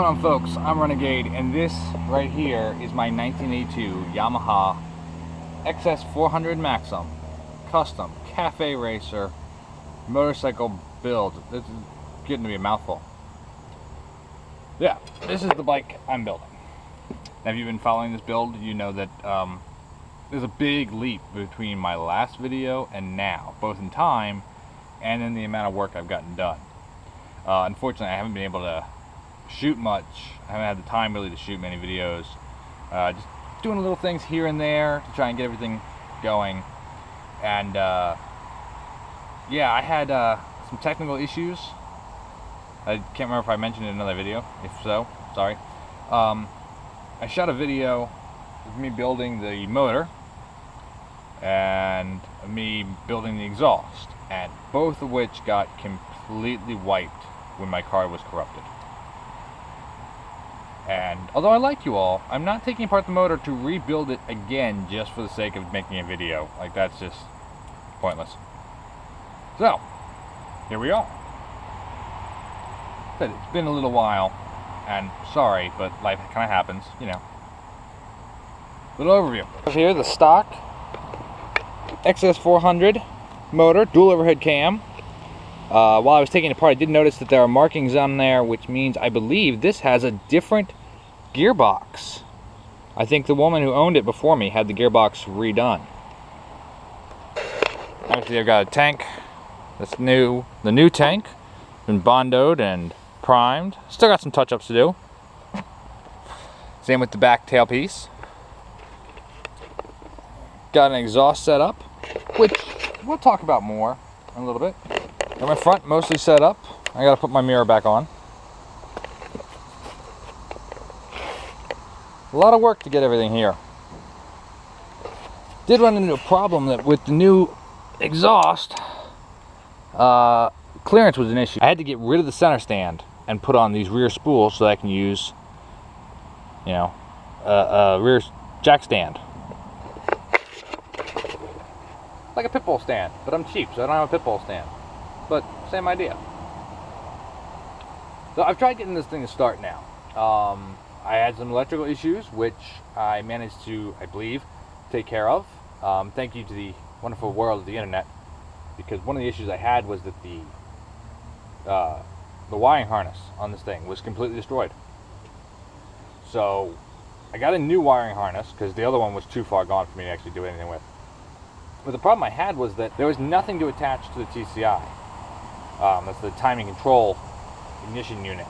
going on, folks? I'm Renegade, and this right here is my 1982 Yamaha XS400 Maxim custom cafe racer motorcycle build. This is getting to be a mouthful. Yeah, this is the bike I'm building. Now, if you've been following this build, you know that there's a big leap between my last video and now, both in time and in the amount of work I've gotten done. Unfortunately, I haven't been able to shoot much. I haven't had the time really to shoot many videos. Just doing little things here and there to try and get everything going. And yeah, I had some technical issues. I can't remember if I mentioned it in another video. If so, sorry. I shot a video of me building the motor and me building the exhaust, and both of which got completely wiped when my car was corrupted. And although I like you all, I'm not taking apart the motor to rebuild it again just for the sake of making a video. Like, that's just pointless. So, here we are. But it's been a little while, and sorry, but life kind of happens, you know. Little overview. Here, the stock XS400 motor, dual overhead cam. While I was taking it apart, I did notice that there are markings on there, which means I believe this has a different gearbox. I think the woman who owned it before me had the gearbox redone. Obviously, I've got a tank that's new. The new tank, been bondoed and primed. Still got some touch-ups to do. Same with the back tailpiece. Got an exhaust set up, which we'll talk about more in a little bit. Got my front mostly set up. I gotta put my mirror back on. A lot of work to get everything here. Did run into a problem that with the new exhaust, clearance was an issue. I had to get rid of the center stand and put on these rear spools so that I can use, you know, a rear jack stand. Like a pit bull stand, but I'm cheap, so I don't have a pit bull stand. But same idea. So I've tried getting this thing to start now. I had some electrical issues, which I managed to, I believe, take care of. Thank you to the wonderful world of the internet, because one of the issues I had was that the wiring harness on this thing was completely destroyed. So I got a new wiring harness because the other one was too far gone for me to actually do anything with. But the problem I had was that there was nothing to attach to the TCI. That's the timing control ignition unit.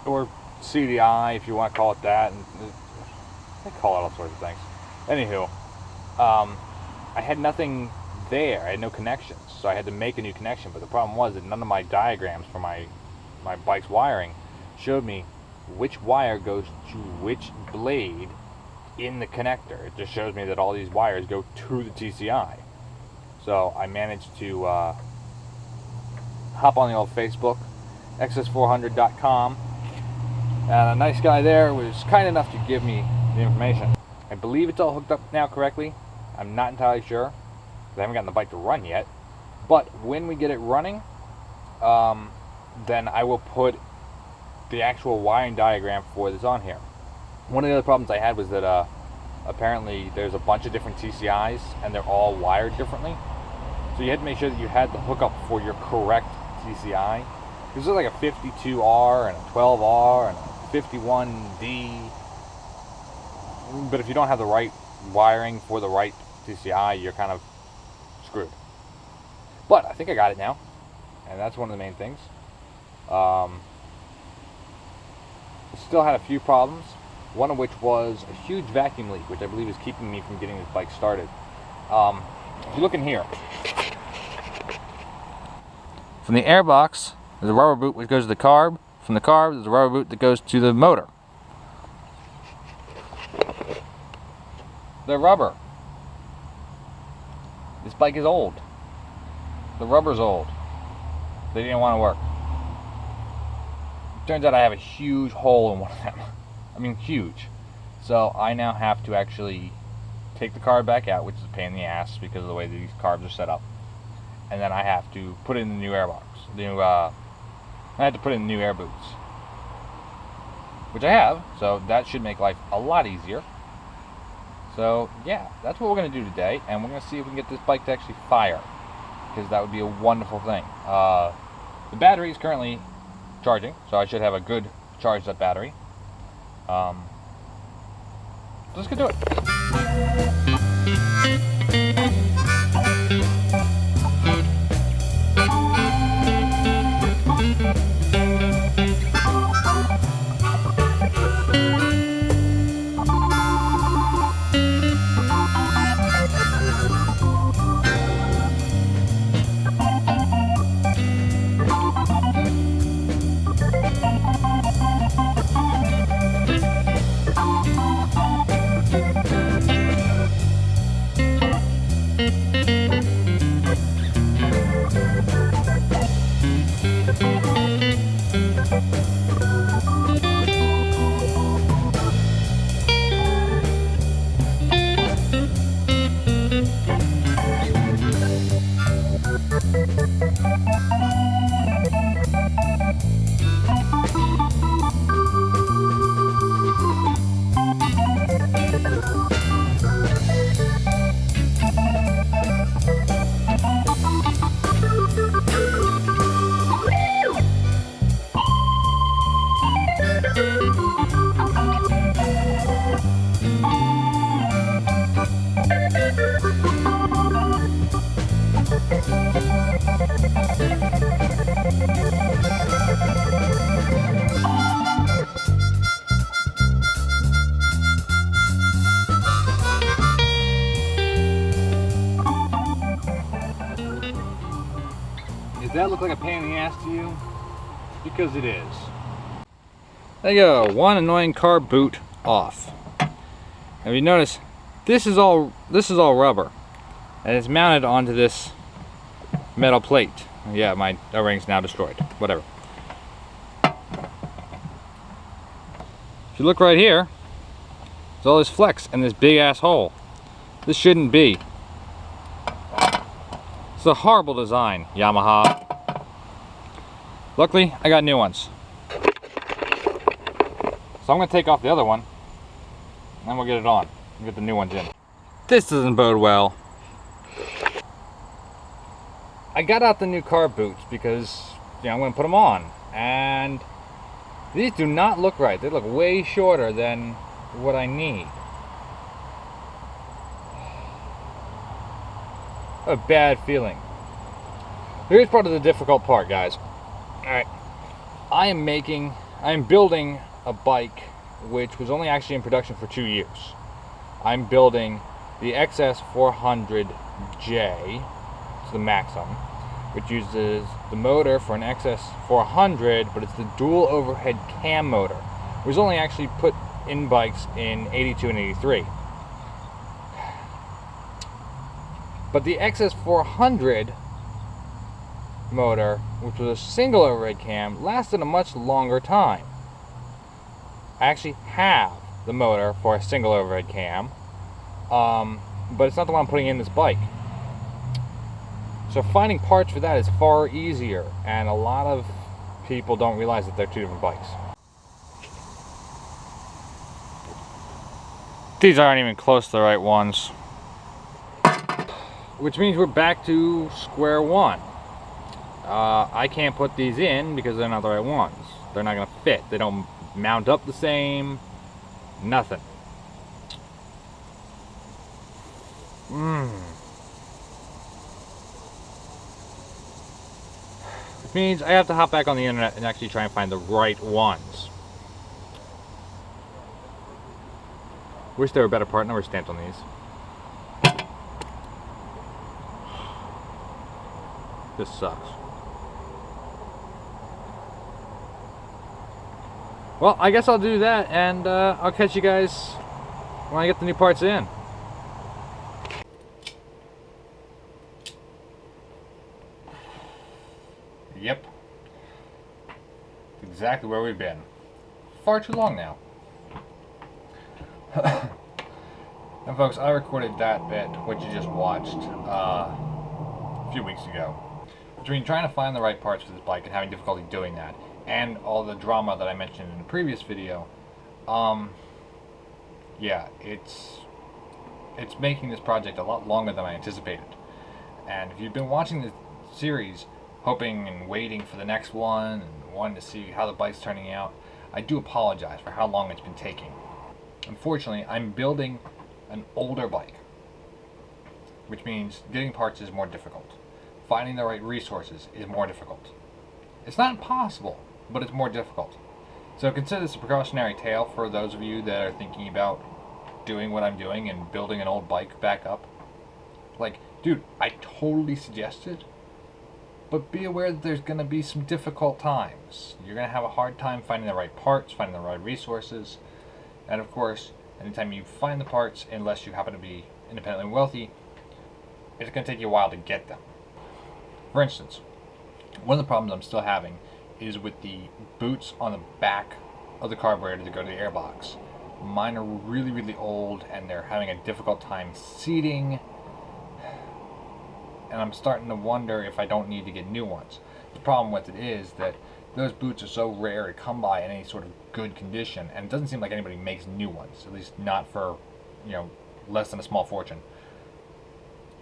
Or CDI, if you want to call it that. And they call it all sorts of things. Anywho, I had nothing there. I had no connections. So I had to make a new connection. But the problem was that none of my diagrams for my bike's wiring showed me which wire goes to which blade in the connector. It just shows me that all these wires go to the TCI. So I managed to hop on the old Facebook, xs400.com, and a nice guy there was kind enough to give me the information. I believe it's all hooked up now correctly. I'm not entirely sure, because I haven't gotten the bike to run yet. But when we get it running, then I will put the actual wiring diagram for this on here. One of the other problems I had was that apparently there's a bunch of different TCIs and they're all wired differently. So you had to make sure that you had the hookup for your correct TCI. This is like a 52R and a 12R and a 51D. But if you don't have the right wiring for the right TCI, you're kind of screwed. But I think I got it now, and that's one of the main things. Still had a few problems. One of which was a huge vacuum leak, which I believe is keeping me from getting this bike started. If you look in here, from the airbox, there's a rubber boot which goes to the carb. From the carb, there's a rubber boot that goes to the motor. They're rubber. This bike is old. The rubber's old. They didn't want to work. Turns out I have a huge hole in one of them. I mean, huge. So I now have to actually take the carb back out, which is a pain in the ass because of the way these carbs are set up. And then I have to put in the new airbox, the new I had to put in new air boots, which I have, so that should make life a lot easier. So yeah, that's what we're going to do today, and we're going to see if we can get this bike to actually fire, because that would be a wonderful thing. The battery is currently charging, so I should have a good charged up battery. Let's get to it. Does that look like a pain in the ass to you? Because it is. There you go, one annoying car boot off. Now you notice this is all rubber, and it's mounted onto this metal plate. Yeah, my O-ring's now destroyed. Whatever. If you look right here, there's all this flex and this big ass hole. This shouldn't be. It's a horrible design, Yamaha. Luckily, I got new ones. So I'm going to take off the other one, and then we'll get it on. We'll get the new ones in. This doesn't bode well. I got out the new car boots because, you know, I'm going to put them on. And these do not look right. They look way shorter than what I need. A bad feeling. Here's part of the difficult part, guys. Alright. I am building a bike which was only actually in production for 2 years. I'm building the XS400J, it's the Maxim, which uses the motor for an XS400, but it's the dual overhead cam motor. It was only actually put in bikes in 82 and 83. But the XS400 motor, which was a single overhead cam, lasted a much longer time. I actually have the motor for a single overhead cam, but it's not the one I'm putting in this bike. So finding parts for that is far easier, and a lot of people don't realize that they're two different bikes. These aren't even close to the right ones. Which means we're back to square one. I can't put these in because they're not the right ones. They're not going to fit. They don't mount up the same. Nothing. Which means I have to hop back on the internet and actually try and find the right ones. Wish there were better part number stamps on these. This sucks. Well, I guess I'll do that, and I'll catch you guys when I get the new parts in. Yep. Exactly where we've been. Far too long now. And folks, I recorded that bit, what you just watched, a few weeks ago. Between trying to find the right parts for this bike and having difficulty doing that, and all the drama that I mentioned in the previous video, yeah, it's making this project a lot longer than I anticipated. And if you've been watching the series, hoping and waiting for the next one and wanting to see how the bike's turning out, I do apologize for how long it's been taking. Unfortunately, I'm building an older bike, which means getting parts is more difficult. Finding the right resources is more difficult. It's not impossible, but it's more difficult. So consider this a precautionary tale for those of you that are thinking about doing what I'm doing and building an old bike back up. Like, dude, I totally suggest it, but be aware that there's going to be some difficult times. You're going to have a hard time finding the right parts, finding the right resources, and of course, anytime you find the parts, unless you happen to be independently wealthy, it's going to take you a while to get them. For instance, one of the problems I'm still having is with the boots on the back of the carburetor to go to the airbox. Mine are really, really old, and they're having a difficult time seating, and I'm starting to wonder if I don't need to get new ones. The problem with it is that those boots are so rare to come by in any sort of good condition, and it doesn't seem like anybody makes new ones, at least not for, less than a small fortune.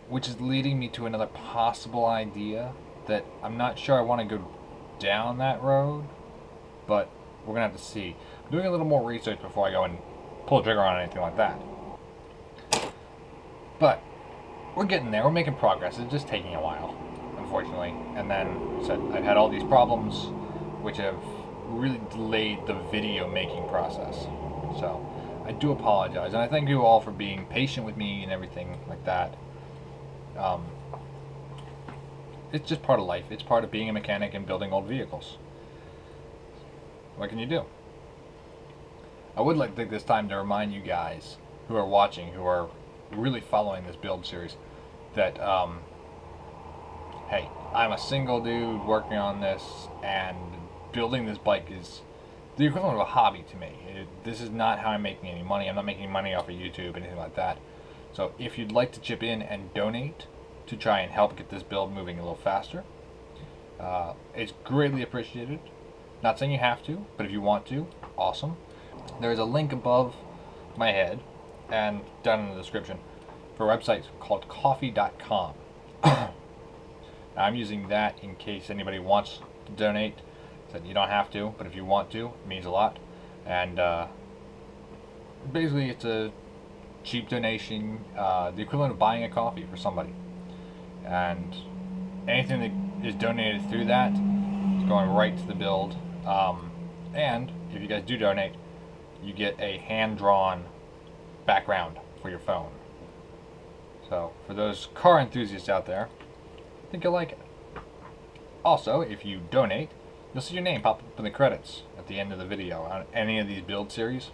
Which is leading me to another possible idea that I'm not sure I want to go down that road, but we're going to have to see. I'm doing a little more research before I go and pull the trigger on anything like that. But we're getting there. We're making progress. It's just taking a while, unfortunately. And then I've had all these problems which have really delayed the video making process. So I do apologize, and I thank you all for being patient with me and everything like that. It's just part of life. It's part of being a mechanic and building old vehicles. What can you do? I would like to take this time to remind you guys who are watching, who are really following this build series, that hey, I'm a single dude working on this, and building this bike is the equivalent of a hobby to me. This is not how I'm making any money. I'm not making money off of YouTube, anything like that. So if you'd like to chip in and donate to try and help get this build moving a little faster, it's greatly appreciated. Not saying you have to, but if you want to, awesome. There's a link above my head and down in the description for a website called coffee.com. I'm using that in case anybody wants to donate. So you don't have to, but if you want to, it means a lot. And basically it's a cheap donation, the equivalent of buying a coffee for somebody. And anything that is donated through that is going right to the build. And if you guys do donate, you get a hand-drawn background for your phone. So for those car enthusiasts out there, I think you'll like it. Also, if you donate, you'll see your name pop up in the credits at the end of the video on any of these build series.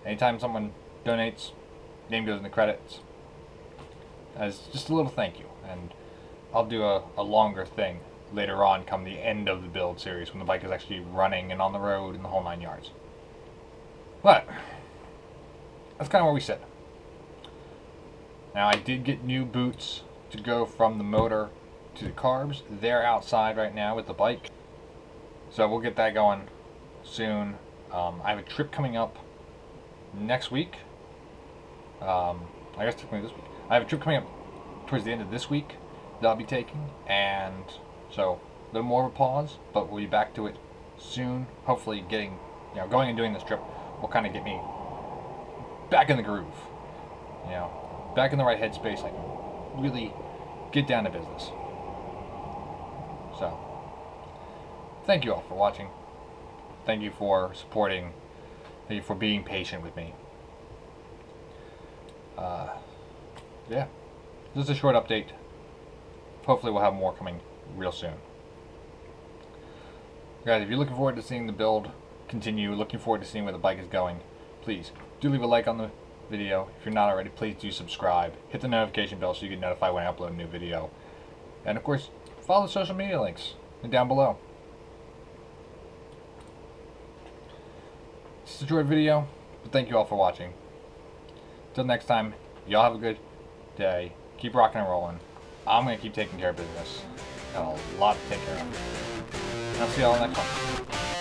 Anytime someone donates, name goes in the credits as just a little thank you. And I'll do a longer thing later on come the end of the build series when the bike is actually running and on the road and the whole 9 yards. But that's kind of where we sit. Now I did get new boots to go from the motor to the carbs. They're outside right now with the bike, so we'll get that going soon. I have a trip coming up next week. I guess technically this week. I have a trip coming up towards the end of this week that I'll be taking, and so a little more of a pause, but we'll be back to it soon. Hopefully getting, going and doing this trip will kind of get me back in the groove, back in the right headspace. I can really get down to business. So, thank you all for watching. Thank you for supporting. Thank you for being patient with me. Yeah, just a short update. Hopefully we'll have more coming real soon. Guys, if you're looking forward to seeing the build continue, looking forward to seeing where the bike is going, please do leave a like on the video. If you're not already, please do subscribe. Hit the notification bell so you get notified when I upload a new video. And of course, follow the social media links down below. It's a short video, but thank you all for watching. Till next time, y'all have a good day. Keep rocking and rolling. I'm going to keep taking care of business. Got a lot to take care of. And I'll see y'all next one.